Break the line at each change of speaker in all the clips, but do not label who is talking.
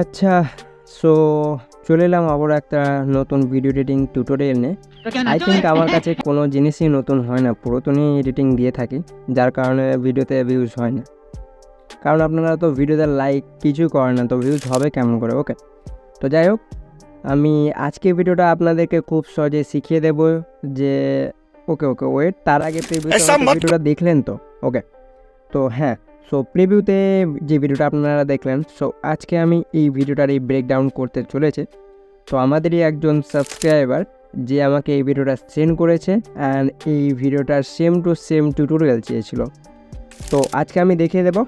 আচ্ছা, সো চলে এলাম আবার একটা নতুন ভিডিও এডিটিং টিউটোরিয়াল নিয়ে। আই থিঙ্ক আমার কাছে কোনো জিনিসই নতুন হয় না, পুরাতনই এডিটিং দিয়ে থাকি, যার কারণে ভিডিওতে ভিউজ হয় না। কারণ আপনারা তো ভিডিওতে লাইক কিছুই করেন না, তো ভিউজ হবে কেমন করে? ওকে, তো যাই হোক, আমি আজকে ভিডিওটা আপনাদেরকে খুব সহজে শিখিয়ে দেব যে ওকে ওয়েট, তার আগে ভিডিওটা দেখলেন তো? ওকে, তো হ্যাঁ, সো প্রিভিউতে যে ভিডিওটা আপনারা দেখলেন, সো আজকে আমি এই ভিডিওটার এই ব্রেকডাউন করতে চলেছে। তো আমাদেরই একজন সাবস্ক্রাইবার যে আমাকে এই ভিডিওটা সেন্ড করেছে অ্যান্ড এই ভিডিওটার সেম টু সেম টিউটোরিয়াল চেয়েছিল, তো আজকে আমি দেখিয়ে দেব।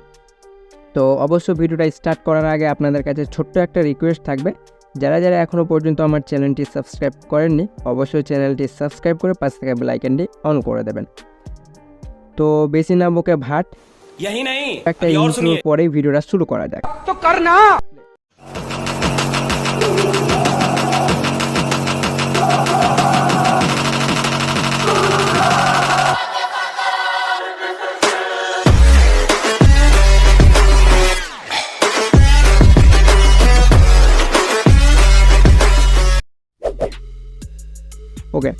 তো অবশ্য ভিডিওটা স্টার্ট করার আগে আপনাদের কাছে ছোট্ট একটা রিকোয়েস্ট থাকবে, যারা যারা এখনও পর্যন্ত আমার চ্যানেলটি সাবস্ক্রাইব করেননি, অবশ্যই চ্যানেলটি সাবস্ক্রাইব করে পাশ থেকে বেল আইকনটি অন করে দেবেন। তো বেশি না বকে ভাট,
यही नहीं
একটা ইন্ট্রোর পরে ভিডিওটা শুরু করা যাক।
तो करना।
ওকে,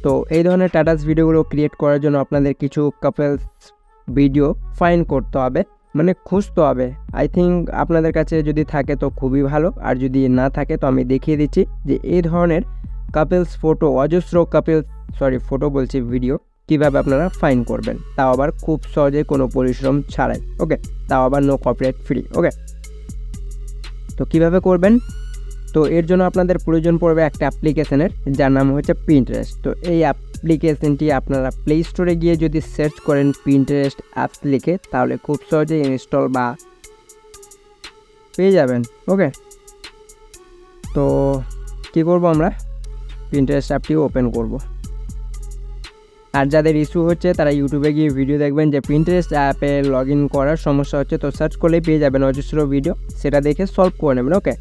তো এই ধরনের টাটাস ভিডিওগুলো ক্রিয়েট করার জন্য আপনাদের কিছু কাপলস ভিডিও ফাইন্ড করতে হবে, মানে খুঁজতে হবে। আই থিঙ্ক আপনাদের কাছে যদি থাকে তো খুবই ভালো, আর যদি না থাকে তো আমি দেখিয়ে দিচ্ছি যে এই ধরনের কাপলস ফটো, অজস্র ফটো বলছি, ভিডিও কীভাবে আপনারা ফাইন্ড করবেন, তাও আবার খুব সহজে, কোনো পরিশ্রম ছাড়াই। ওকে, তাও আবার নো কপিরাইট ফ্রি। ওকে, তো কীভাবে করবেন? তো এর জন্য আপনাদের প্রয়োজন পড়বে একটা অ্যাপ্লিকেশনের, যার নাম হচ্ছে পিন্টারেস্ট। তো এই অ্যাপ্লিকেশনটি আপনারা প্লে স্টোরে গিয়ে যদি সার্চ করেন পিন্টারেস্ট অ্যাপস লিখে, তাহলে খুব সহজে ইনস্টল বা পেয়ে যাবেন। ওকে, তো কী করব, আমরা পিন্টারেস্ট অ্যাপটি ওপেন করব। আর যাদের ইস্যু হচ্ছে তারা ইউটিউবে গিয়ে ভিডিও দেখবেন যে পিন্টারেস্ট অ্যাপে লগ ইন করার সমস্যা হচ্ছে, তো সার্চ করলেই পেয়ে যাবেন অজস্র ভিডিও, সেটা দেখে সলভ করে নেবেন। ওকে,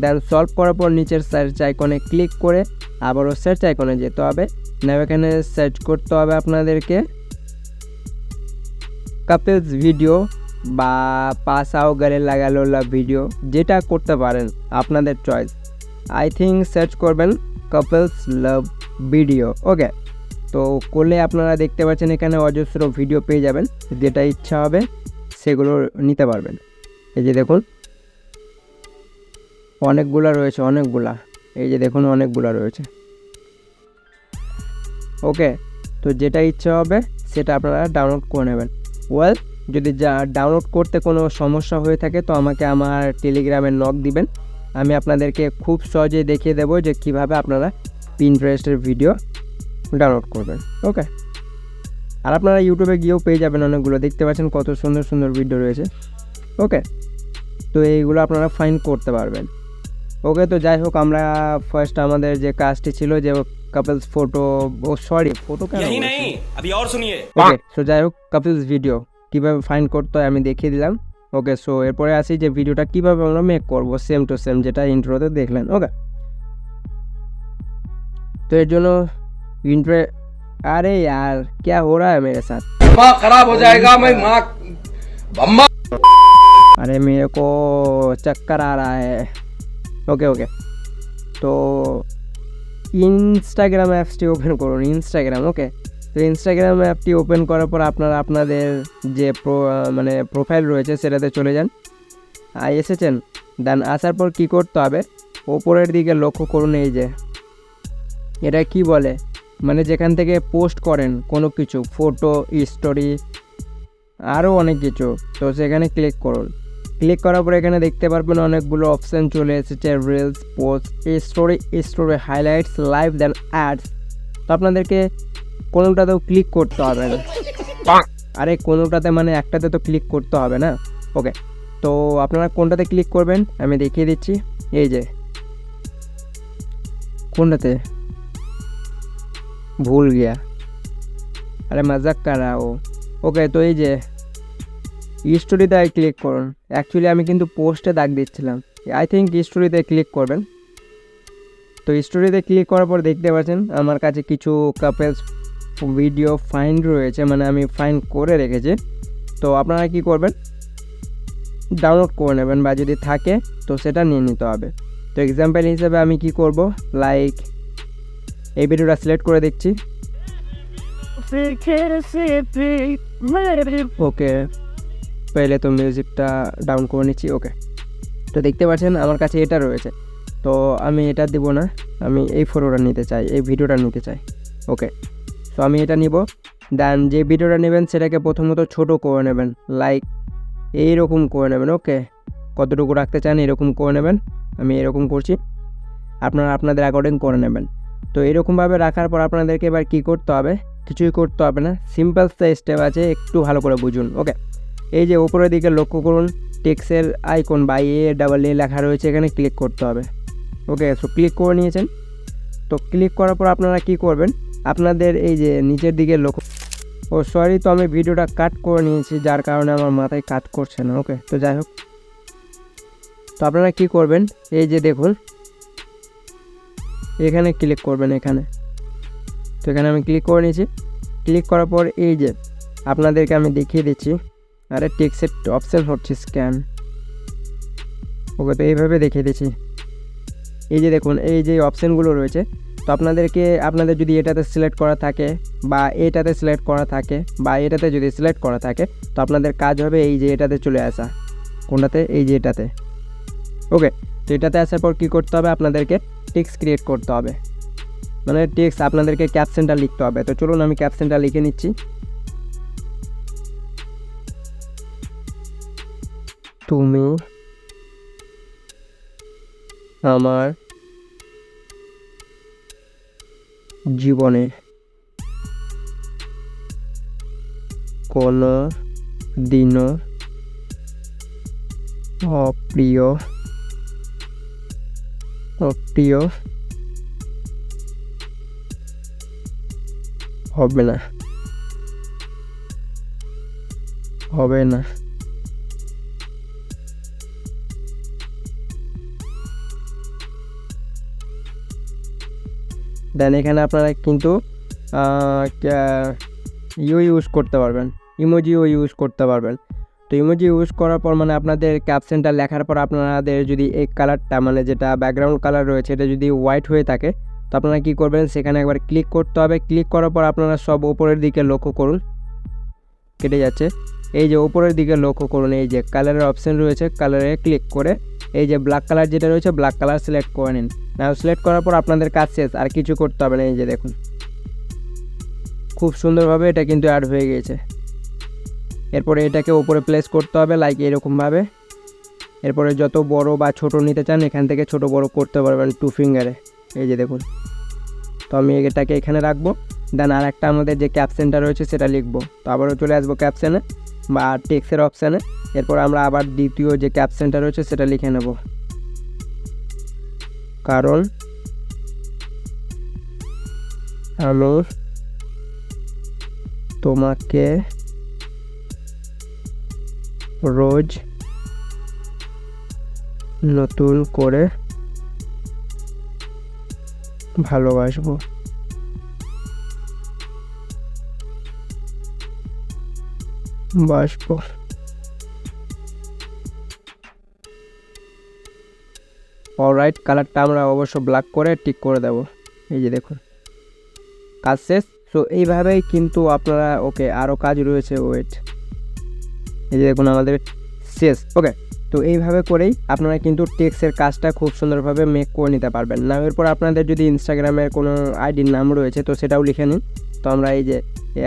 দেন সলভ করার পর নিচের সার্চ আইকনে ক্লিক করে আবারও সার্চ আইকনে যেতে হবে। না, এখানে সার্চ করতে হবে আপনাদেরকে কাপলস ভিডিও বা পাস আও গালে লাগালো ভিডিও, যেটা করতে পারেন, আপনাদের চয়েস। আই থিঙ্ক সার্চ করবেন কাপলস লাভ ভিডিও। ওকে, তো করলে আপনারা দেখতে পাচ্ছেন এখানে অজস্র ভিডিও পেয়ে যাবেন, যেটা ইচ্ছা হবে সেগুলো নিতে পারবেন। এই যে দেখুন, অনেকগুলা রয়েছে, এই যে দেখুন অনেকগুলা রয়েছে। ওকে, তো যেটা ইচ্ছা হবে সেটা আপনারা ডাউনলোড করে নেবেন। যদি ডাউনলোড করতে কোনো সমস্যা হয়ে থাকে তো আমাকে আমার টেলিগ্রামে নক দিবেন, আমি আপনাদেরকে খুব সহজেই দেখিয়ে দেবো যে কিভাবে আপনারা পিন্টারেস্টের ভিডিও ডাউনলোড করবেন। ওকে, আর আপনারা ইউটিউবে গিয়েও পেয়ে যাবেন অনেকগুলো, দেখতে পাচ্ছেন কত সুন্দর সুন্দর ভিডিও রয়েছে। ওকে, তো এইগুলো আপনারা ফাইন্ড করতে পারবেন। ওকে, তো যাই হোক, আমরা ফার্স্ট আমাদের যে কাজটি ছিল যে কাপলস ফটো, ফটো কেন,
यही नहीं अभी और सुनिए।
ওকে, সো যাই হোক, কাপলস ভিডিও কীভাবে ফাইন্ড করতে হয় আমি দেখিয়ে দিলাম। ওকে, সো এরপরে আসি যে ভিডিওটা কীভাবে আমরা মেক করবো, সেম টু সেম যেটা ইন্ট্রোতে দেখলেন। ওকে, তো এর জন্য আরে यार क्या हो रहा है मेरे साथ,
दिमाग खराब हो जाएगा। मैं माँ बम्मा।
अरे मेरे को चक्कर आ रहा है। ওকে, তো ইনস্টাগ্রাম অ্যাপসটি ওপেন করুন, ইনস্টাগ্রাম। ওকে, তো ইনস্টাগ্রাম অ্যাপটি ওপেন করার পর আপনারা আপনাদের যে প্রোফাইল রয়েছে সেটাতে চলে যান। এসেছেন, দেন আসার পর কী করতে হবে, ওপরের দিকে লক্ষ্য করুন, এই যে এটা কি বলে, মানে যেখান থেকে পোস্ট করেন কোনো কিছু, ফটো, স্টোরি, আরও অনেক কিছু, তো সেখানে ক্লিক করুন। ক্লিক করার পর এখানে দেখতে পারবেন অনেকগুলো অপশান চলে এসেছে, reels, post, story, highlights, live, then ads. তো আপনাদেরকে কোনোটাতেও ক্লিক করতে হবে না, আরে কোনোটাতে মানে একটাতে তো ক্লিক করতে হবে না। ওকে, তো আপনারা কোনটাতে ক্লিক করবেন আমি দেখিয়ে দিচ্ছি। এই যে কোনটাতে, ভুল গিয়া, আরে মজাক কর রা ও। ওকে, তো এই যে স্টোরিতে ক্লিক করুন। অ্যাকচুয়ালি আমি কিন্তু পোস্টে দাগ দিচ্ছিলাম, আই থিঙ্ক স্টোরিতে ক্লিক করবেন। তো স্টোরিতে ক্লিক করার পর দেখতে পাচ্ছেন আমার কাছে কিছু কাপলস ভিডিও ফাইন্ড রয়েছে, মানে আমি ফাইন্ড করে রেখেছি। তো আপনারা কি করবেন, ডাউনলোড করে নেবেন, বা যদি থাকে তো সেটা নিয়ে নিতে হবে। তো এক্সাম্পল হিসেবে আমি কি করব, লাইক এই ভিডিওটা সিলেক্ট করে দেখছি। ওকে, পহলে তো মিউজিকটা ডাউন করে নিচ্ছি। ওকে, তো দেখতে পাচ্ছেন আমার কাছে এটা রয়েছে, তো আমি এটা দিব না, আমি এই ফটোটা নিতে চাই, এই ভিডিওটা নিতে চাই। ওকে, তো আমি এটা নিব। দেন যে ভিডিওটা নেবেন সেটাকে প্রথমত ছোট করে নেবেন, লাইক এইরকম করে নেবেন। ওকে, কতটুকু রাখতে চান এরকম করে নেবেন, আমি এরকম করছি, আপনারা আপনাদের অ্যাকর্ডিং করে নেবেন। তো এরকমভাবে রাখার পর আপনাদেরকে এবার কী করতে হবে, কিছুই করতে হবে না, সিম্পল স্টেপ আছে, একটু ভালো করে বুঝুন। ওকে, এই যে উপরের দিকে লক্ষ্য করুন, টেক্সের আইকন বা AA লেখা রয়েছে, এখানে ক্লিক করতে হবে। ওকে, তো ক্লিক করে নিয়েছেন। তো ক্লিক করার পর আপনারা কি করবেন, আপনাদের এই যে নিচের দিকে লক্ষ্য, ও সরি, তো আমি ভিডিওটা কাট করে নিয়েছি, যার কারণে আমার মাথায় কাজ করছে না। ওকে, তো যাই হোক, তো আপনারা কি করবেন, এই যে দেখুন এখানে ক্লিক করবেন, এখানে। তো এখানে আমি ক্লিক করে নিয়েছি। ক্লিক করার পর এই যে আপনাদেরকে আমি দেখিয়ে দিচ্ছি, আরে টেক্সের অপশান হচ্ছে স্ক্যান। ওকে, তো এইভাবে দেখিয়ে দিচ্ছি, এই যে দেখুন এই যে অপশানগুলো রয়েছে। তো আপনাদের যদি এটাতে সিলেক্ট করা থাকে বা এটাতে সিলেক্ট করা থাকে বা এটাতে যদি সিলেক্ট করা থাকে, তো আপনাদের কাজ হবে এই যে এটাতে চলে আসা। কোনটাতে, এই যে এটাতে। ওকে, তো এটাতে আসার পর কী করতে হবে, আপনাদেরকে টেক্সট ক্রিয়েট করতে হবে, মানে টেক্সট আপনাদেরকে ক্যাপশনটা লিখতে হবে। তো চলুন আমি ক্যাপশনটা লিখে নিচ্ছি। তুমি আমার জীবনে কোনো দিনও অপ্রিয় হবে না। দেন এখানে আপনারা কিন্তু ইউজ করতে পারবেন, ইমোজিও ইউজ করতে পারবেন। তো ইমোজি ইউজ করার পর মানে আপনাদের ক্যাপশনটা লেখার পর আপনাদের যদি এই কালারটা মানে যেটা ব্যাকগ্রাউন্ড কালার রয়েছে এটা যদি হোয়াইট হয়ে থাকে, তো আপনারা কী করবেন, সেখানে একবার ক্লিক করতে হবে। ক্লিক করার পর আপনারা সব ওপরের দিকে লক্ষ্য করুন, কেটে যাচ্ছে, এই যে ওপরের দিকে লক্ষ্য করুন, এই যে কালারের অপশান রয়েছে, কালারে ক্লিক করে এই যে ব্ল্যাক কালার যেটা রয়েছে ব্ল্যাক কালার সিলেক্ট করে নিন। নাও সিলেক্ট করার পর আপনাদের কাজ শেষ, আর কিছু করতে হবে না। এই যে দেখুন খুব সুন্দরভাবে এটা কিন্তু অ্যাড হয়ে গিয়েছে। এরপরে এটাকে উপরে প্লেস করতে হবে লাইক এরকমভাবে। এরপরে যত বড় বা ছোট নিতে চান এখান থেকে ছোট বড় করতে পারবেন 2 ফিঙ্গারে, এই যে দেখুন। তো আমি এটাকে এখানে রাখবো। দেন আর একটা আমাদের যে ক্যাপশনটা রয়েছে সেটা লিখবো। তো আবারও চলে আসবো ক্যাপশনে বা টেক্সের অপশানে। এরপর আমরা আবার দ্বিতীয় যে ক্যাপশনটা রয়েছে সেটা লিখে নেব, কারণ আমি তোমাকে রোজ নতুন করে ভালোবাসবো। অলরাইট, কালারটা আমরা অবশ্য ব্ল্যাক করে টিক করে দেব। এই যে দেখুন কাজ শেষ। সো এইভাবেই কিন্তু আপনারা, ওকে আরও কাজ রয়েছে, ওয়েট, এই যে দেখুন আমাদের শেষ। ওকে, তো এইভাবে করেই আপনারা কিন্তু টেক্সটের কাজটা খুব সুন্দরভাবে মেক করে নিতে পারবেন। না এরপর আপনাদের যদি ইনস্টাগ্রামের কোনো আইডির নাম রয়েছে তো সেটাও লিখে নিন। তো আমরা এই যে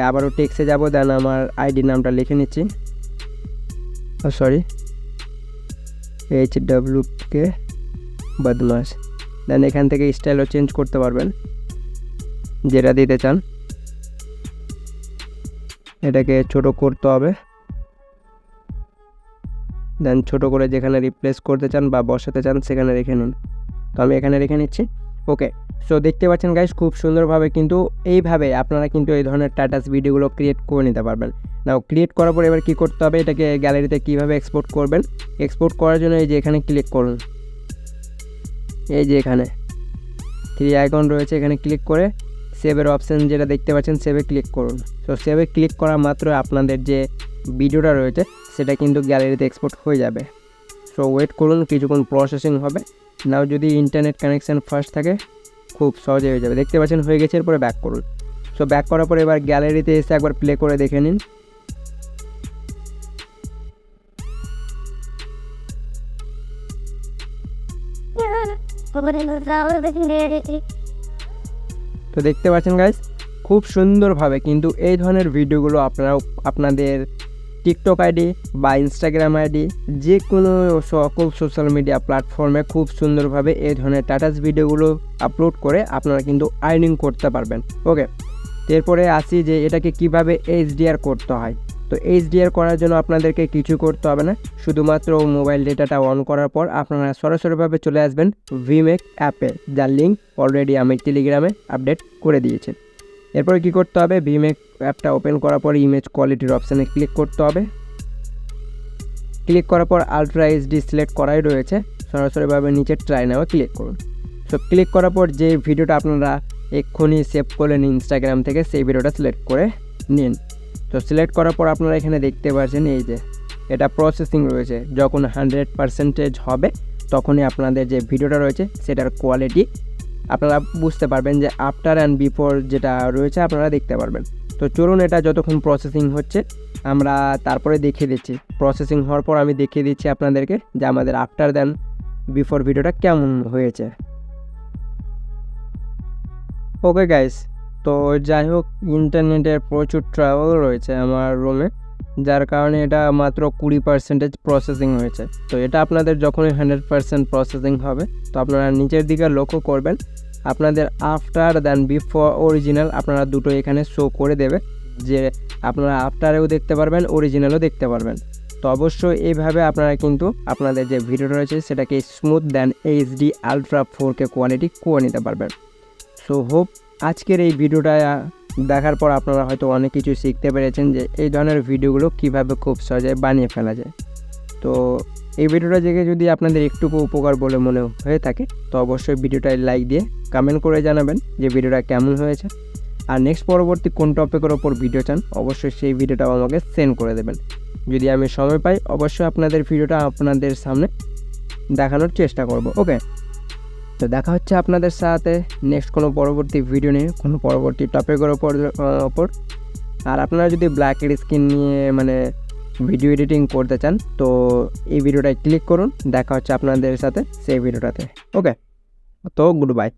আবারও টেক্সটে যাব, দেন আমার আইডির নামটা লিখে নিচ্ছি, HWK বদমাস। দেন এখান থেকে স্টাইলও চেঞ্জ করতে পারবেন, যেটা দিতে চান। এটাকে ছোট করতে হবে, দেন ছোট করে যেখানে রিপ্লেস করতে চান বা বসাতে চান সেখানে রেখে নিন। তো আমি এখানে রেখে নিচ্ছি। ওকে, সো দেখতে পাচ্ছেন গাইস খুব সুন্দরভাবে কিন্তু এইভাবে আপনারা কিন্তু এই ধরনের স্ট্যাটাস ভিডিওগুলো ক্রিয়েট করে নিতে পারবেন। নাও ক্রিয়েট করার পর এবার কী করতে হবে, এটাকে গ্যালারিতে কীভাবে এক্সপোর্ট করবেন, এক্সপোর্ট করার জন্য এই যে এখানে ক্লিক করুন, এই যে এখানে 3 আইকন রয়েছে, এখানে ক্লিক করে সেভের অপশান যেটা দেখতে পাচ্ছেন সেভে ক্লিক করুন। তো সেভে ক্লিক করা মাত্র আপনাদের যে ভিডিওটা রয়েছে সেটা কিন্তু গ্যালারিতে এক্সপোর্ট হয়ে যাবে। সো ওয়েট করুন, কিছুক্ষণ প্রসেসিং হবে। নাও যদি ইন্টারনেট কানেকশান ফার্স্ট থাকে খুব সহজে হয়ে যাবে। দেখতে পাচ্ছেন হয়ে গেছে, এরপরে ব্যাক করুন। সো ব্যাক করার পরে এবার গ্যালারিতে এসে একবার প্লে করে দেখে নিন। তো দেখতে পাচ্ছেন গাইস, খুব সুন্দরভাবে কিন্তু এই ধরনের ভিডিওগুলো আপনারা আপনাদের টিকটক আইডি বা ইনস্টাগ্রাম আইডি যে কোনো সকল সোশ্যাল মিডিয়া প্ল্যাটফর্মে খুব সুন্দরভাবে এই ধরনের টাটাস ভিডিওগুলো আপলোড করে আপনারা কিন্তু আর্নিং করতে পারবেন। ওকে, এরপরে আসি যে এটাকে কিভাবে এইচডিআর করতে হয়। তো এইচডিআর করার জন্য আপনাদেরকে কিছু করতে হবে না, শুধুমাত্র মোবাইল ডেটাটা অন করার পর আপনারা সরাসরিভাবে চলে আসবেন ভিমেক অ্যাপে, যার লিঙ্ক অলরেডি আমি টেলিগ্রামে আপডেট করে দিয়েছি। এরপরে কী করতে হবে, ভিমেক অ্যাপটা ওপেন করার পর ইমেজ কোয়ালিটির অপশানে ক্লিক করতে হবে। ক্লিক করার পর আলট্রা এইচডি সিলেক্ট করাই রয়েছে, সরাসরিভাবে নিচে ট্রাই নাও ক্লিক করুন। সো ক্লিক করার পর যে ভিডিওটা আপনারা এক্ষুনি সেভ করলেন ইনস্টাগ্রাম থেকে, সেই ভিডিওটা সিলেক্ট করে নিন। তো সিলেক্ট করার পর আপনারা এখানে দেখতে পাচ্ছেন এই যে এটা প্রসেসিং রয়েছে। যখন 100% হবে তখনই আপনাদের যে ভিডিওটা রয়েছে সেটার কোয়ালিটি আপনারা বুঝতে পারবেন, যে আফটার অ্যান্ড বিফোর যেটা রয়েছে আপনারা দেখতে পারবেন। তো চলুন, এটা যতক্ষণ প্রসেসিং হচ্ছে আমরা তারপরে দেখিয়ে দিচ্ছি। প্রসেসিং হওয়ার পর আমি দেখিয়ে দিচ্ছি আপনাদেরকে যে আমাদের আফটার দেন বিফোর ভিডিওটা কেমন হয়েছে। ওকে গাইস, তো যাই হোক, ইন্টারনেটের প্রচুর ট্রাভেল রয়েছে আমার রুমে, যার কারণে এটা মাত্র 20% প্রসেসিং হয়েছে। তো এটা আপনাদের যখনই 100% প্রসেসিং হবে তো আপনারা নিচের দিকে লক্ষ্য করবেন, আপনাদের আফটার দেন বিফোর অরিজিনাল আপনারা দুটো এখানে শো করে দেবে, যে আপনারা আফটারেও দেখতে পারবেন, অরিজিনালও দেখতে পারবেন। তো অবশ্যই এইভাবে আপনারা কিন্তু আপনাদের যে ভিডিও রয়েছে সেটাকে স্মুথ দেন এইচডি আলট্রা 4K কোয়ালিটি করে নিতে পারবেন। সো হোপ আজকের এই ভিডিওটা দেখার পর আপনারা হয়তো অনেক কিছু শিখতে পেরেছেন, যে এই ধরনের ভিডিওগুলো কিভাবে খুব সহজে বানিয়ে ফেলা যায়। তো এই ভিডিওটা দেখে যদি আপনাদের একটুকু উপকার বলে মনে হয়ে থাকে তো অবশ্যই ভিডিওটায় লাইক দিয়ে কমেন্ট করে জানাবেন যে ভিডিওটা কেমন হয়েছে। আর নেক্সট পরবর্তী কোন টপিকের ওপর ভিডিও চান অবশ্যই সেই ভিডিওটাও আমাকে সেন্ড করে দেবেন। যদি আমি সময় পাই অবশ্যই আপনাদের ভিডিওটা আপনাদের সামনে দেখানোর চেষ্টা করব। ওকে, তো দেখা হচ্ছে আপনাদের সাথে নেক্সট কোনো পরবর্তী ভিডিও নিয়ে, কোনো পরবর্তী টপিকের ওপর। আর আপনারা যদি ব্ল্যাক স্ক্রিন নিয়ে মানে ভিডিও এডিটিং করতে চান তো এই ভিডিওটায় ক্লিক করুন। দেখা হচ্ছে আপনাদের সাথে সেই ভিডিওটাতে। ওকে, তো গুড বাই।